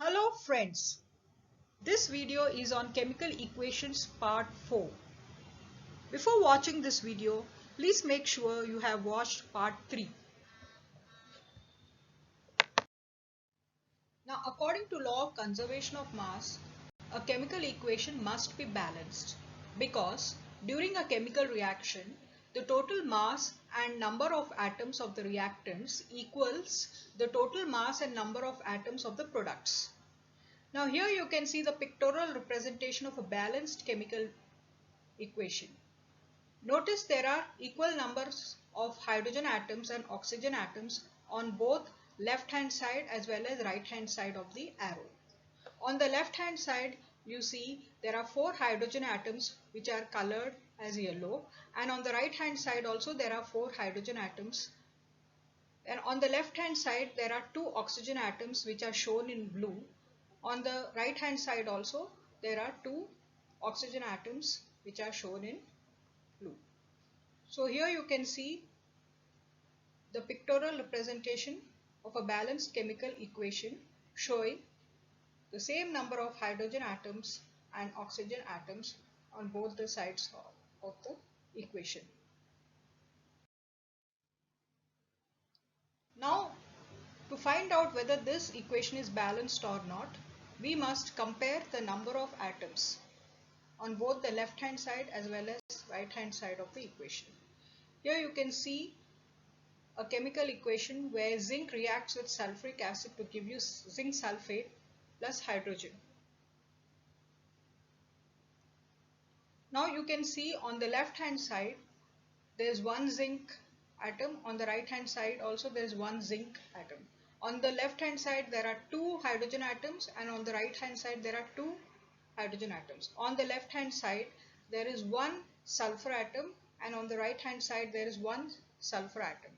Hello friends, this video is on chemical equations part 4. Before watching this video, please make sure you have watched part 3. Now according to law of conservation of mass, a chemical equation must be balanced because during a chemical reaction, the total mass and number of atoms of the reactants equals the total mass and number of atoms of the products. Now here you can see the pictorial representation of a balanced chemical equation. Notice there are equal numbers of hydrogen atoms and oxygen atoms on both left hand side as well as right hand side of the arrow. On the left hand side you see there are 4 hydrogen atoms which are colored as yellow, and on the right hand side also there are 4 hydrogen atoms, and on the left hand side there are 2 oxygen atoms which are shown in blue. On the right hand side also there are 2 oxygen atoms which are shown in blue. So here you can see the pictorial representation of a balanced chemical equation showing the same number of hydrogen atoms and oxygen atoms on both the sides of the equation. Now, to find out whether this equation is balanced or not, we must compare the number of atoms on both the left hand side as well as right hand side of the equation. Here you can see a chemical equation where zinc reacts with sulfuric acid to give you zinc sulfate plus hydrogen. Now you can see on the left hand side there is one zinc atom, on the right hand side also there is one zinc atom. On the left hand side there are 2 hydrogen atoms, and on the right hand side there are 2 hydrogen atoms. On the left hand side there is one sulfur atom, and on the right hand side there is one sulfur atom.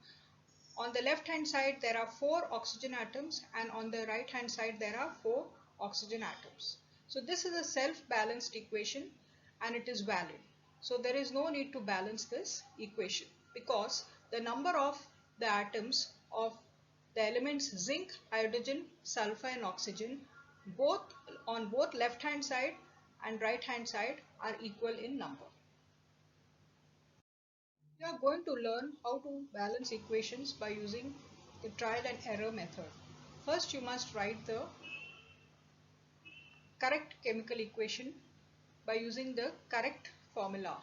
On the left hand side there are 4 oxygen atoms, and on the right hand side there are 4 oxygen atoms. So this is a self-balanced equation and it is valid. So there is no need to balance this equation because the number of the atoms of the elements zinc, hydrogen, sulfur and oxygen on both left hand side and right hand side are equal in number. We are going to learn how to balance equations by using the trial and error method. First you must write the correct chemical equation by using the correct formula.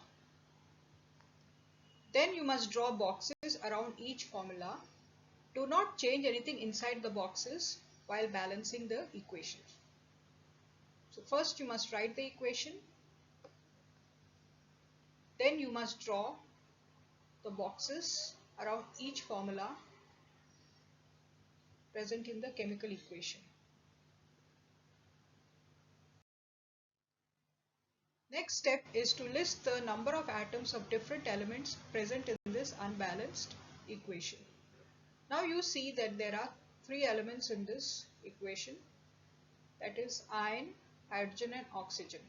Then you must draw boxes around each formula. Do not change anything inside the boxes while balancing the equation. So first you must write the equation. Then you must draw the boxes around each formula present in the chemical equation. Next step is to list the number of atoms of different elements present in this unbalanced equation. Now you see that there are 3 elements in this equation, that is iron, hydrogen and oxygen.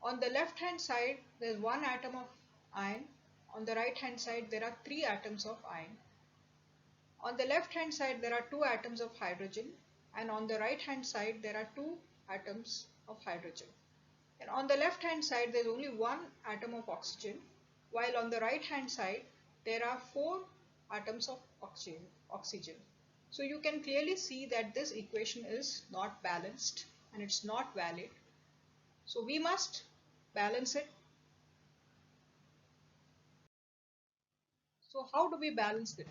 On the left hand side there is 1 atom of iron. On the right hand side there are 3 atoms of iron. On the left hand side there are 2 atoms of hydrogen, and on the right hand side there are 2 atoms of hydrogen. And on the left hand side there is only 1 atom of oxygen, while on the right hand side there are 4 atoms of oxygen. So you can clearly see that this equation is not balanced and it's not valid. So we must balance it. So how do we balance it?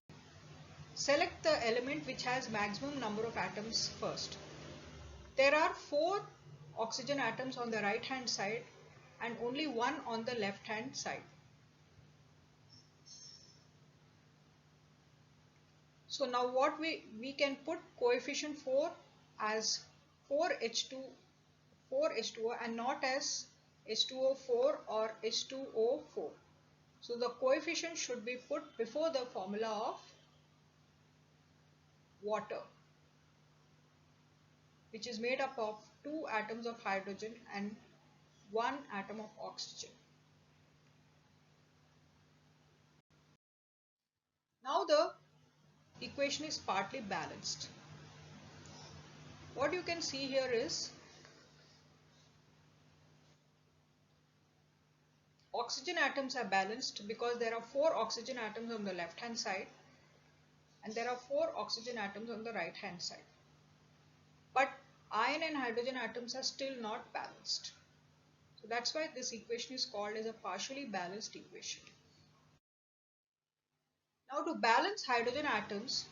Select the element which has maximum number of atoms first. There are 4 oxygen atoms on the right hand side and only 1 on the left hand side. So now what we can put coefficient 4 as 4H2O and not as H2O4 or H2O4. So the coefficient should be put before the formula of water, which is made up of 2 atoms of hydrogen and 1 atom of oxygen. Now the equation is partly balanced. what you can see here is oxygen atoms are balanced because there are 4 oxygen atoms on the left hand side and there are 4 oxygen atoms on the right hand side. But iron and hydrogen atoms are still not balanced. So that's why this equation is called as a partially balanced equation. Now to balance hydrogen atoms,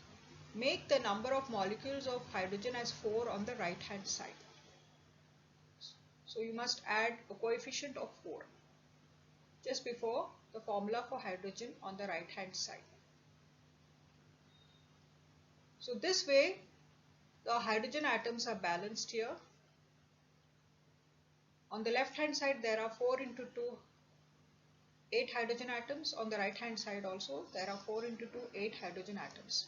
make the number of molecules of hydrogen as 4 on the right hand side. So you must add a coefficient of 4 just before the formula for hydrogen on the right hand side. So this way the hydrogen atoms are balanced here. On the left hand side there are 4 into 2, 8 hydrogen atoms. On the right hand side also there are 4 into 2, 8 hydrogen atoms.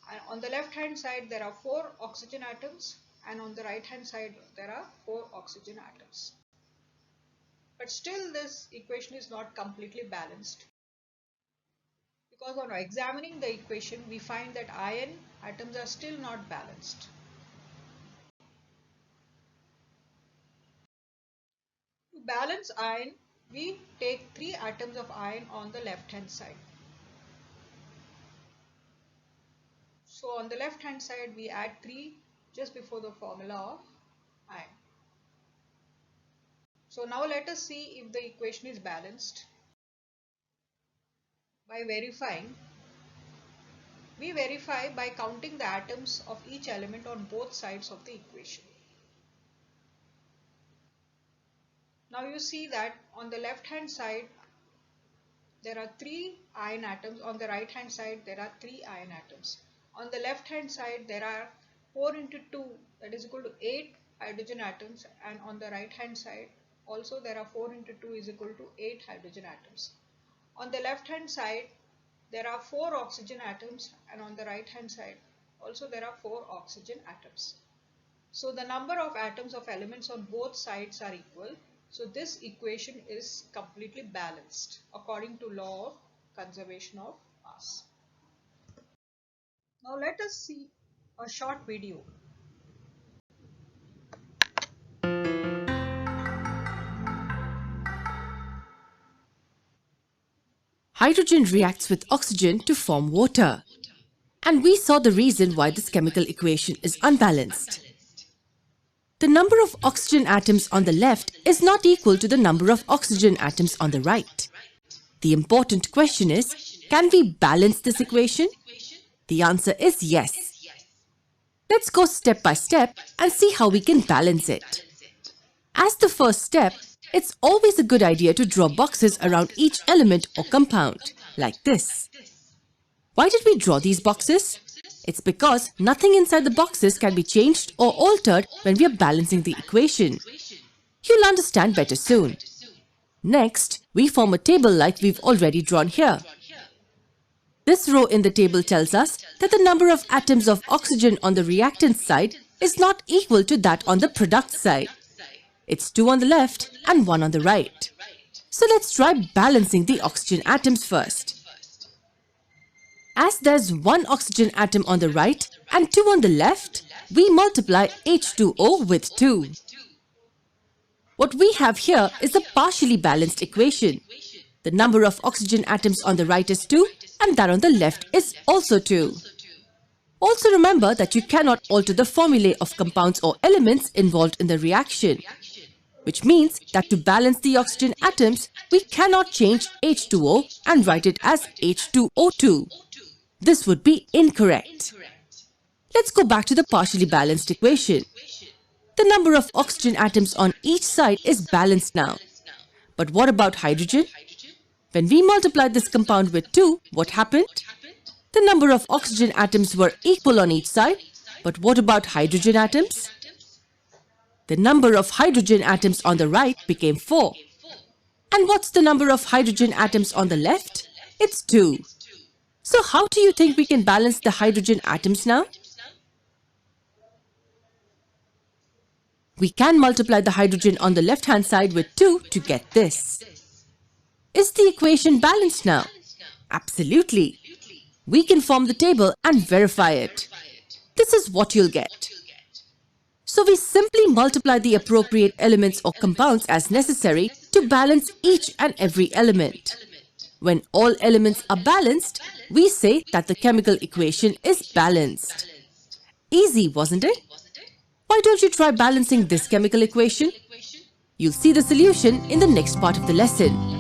And on the left hand side there are 4 oxygen atoms and on the right hand side there are 4 oxygen atoms. But still this equation is not completely balanced, because on examining the equation we find that iron atoms are still not balanced. To balance iron, we take 3 atoms of iron on the left hand side. So on the left hand side we add 3 just before the formula of iron. So now let us see if the equation is balanced by verifying. We verify by counting the atoms of each element on both sides of the equation. Now you see that on the left hand side there are 3 iron atoms, on the right hand side there are 3 iron atoms. On the left hand side there are 4 into 2, that is equal to 8 hydrogen atoms, and on the right hand side also there are 4 into 2 is equal to 8 hydrogen atoms. On the left hand side there are 4 oxygen atoms and on the right hand side also there are 4 oxygen atoms. So the number of atoms of elements on both sides are equal. So this equation is completely balanced according to law of conservation of mass. Now let us see a short video. Hydrogen reacts with oxygen to form water. And we saw the reason why this chemical equation is unbalanced. The number of oxygen atoms on the left is not equal to the number of oxygen atoms on the right. The important question is, can we balance this equation? The answer is yes. Let's go step by step and see how we can balance it. As the first step, it's always a good idea to draw boxes around each element or compound, like this. Why did we draw these boxes? It's because nothing inside the boxes can be changed or altered when we are balancing the equation. You'll understand better soon. Next, we form a table like we've already drawn here. This row in the table tells us that the number of atoms of oxygen on the reactant side is not equal to that on the product side. It's 2 on the left and 1 on the right. So let's try balancing the oxygen atoms first. As there's 1 oxygen atom on the right and 2 on the left, we multiply H2O with 2. What we have here is a partially balanced equation. The number of oxygen atoms on the right is 2 and that on the left is also 2. Also remember that you cannot alter the formulae of compounds or elements involved in the reaction, which means that to balance the oxygen atoms, we cannot change H2O and write it as H2O2. This would be incorrect. Let's go back to the partially balanced equation. The number of oxygen atoms on each side is balanced now. But what about hydrogen? When we multiplied this compound with 2, what happened? The number of oxygen atoms were equal on each side. But what about hydrogen atoms? The number of hydrogen atoms on the right became 4. And what's the number of hydrogen atoms on the left? It's 2. So how do you think we can balance the hydrogen atoms now? We can multiply the hydrogen on the left-hand side with 2 to get this. Is the equation balanced now? Absolutely. We can form the table and verify it. this is what you'll get. So we simply multiply the appropriate elements or compounds as necessary to balance each and every element. When all elements are balanced, we say that the chemical equation is balanced. Easy, wasn't it? Why don't you try balancing this chemical equation? You'll see the solution in the next part of the lesson.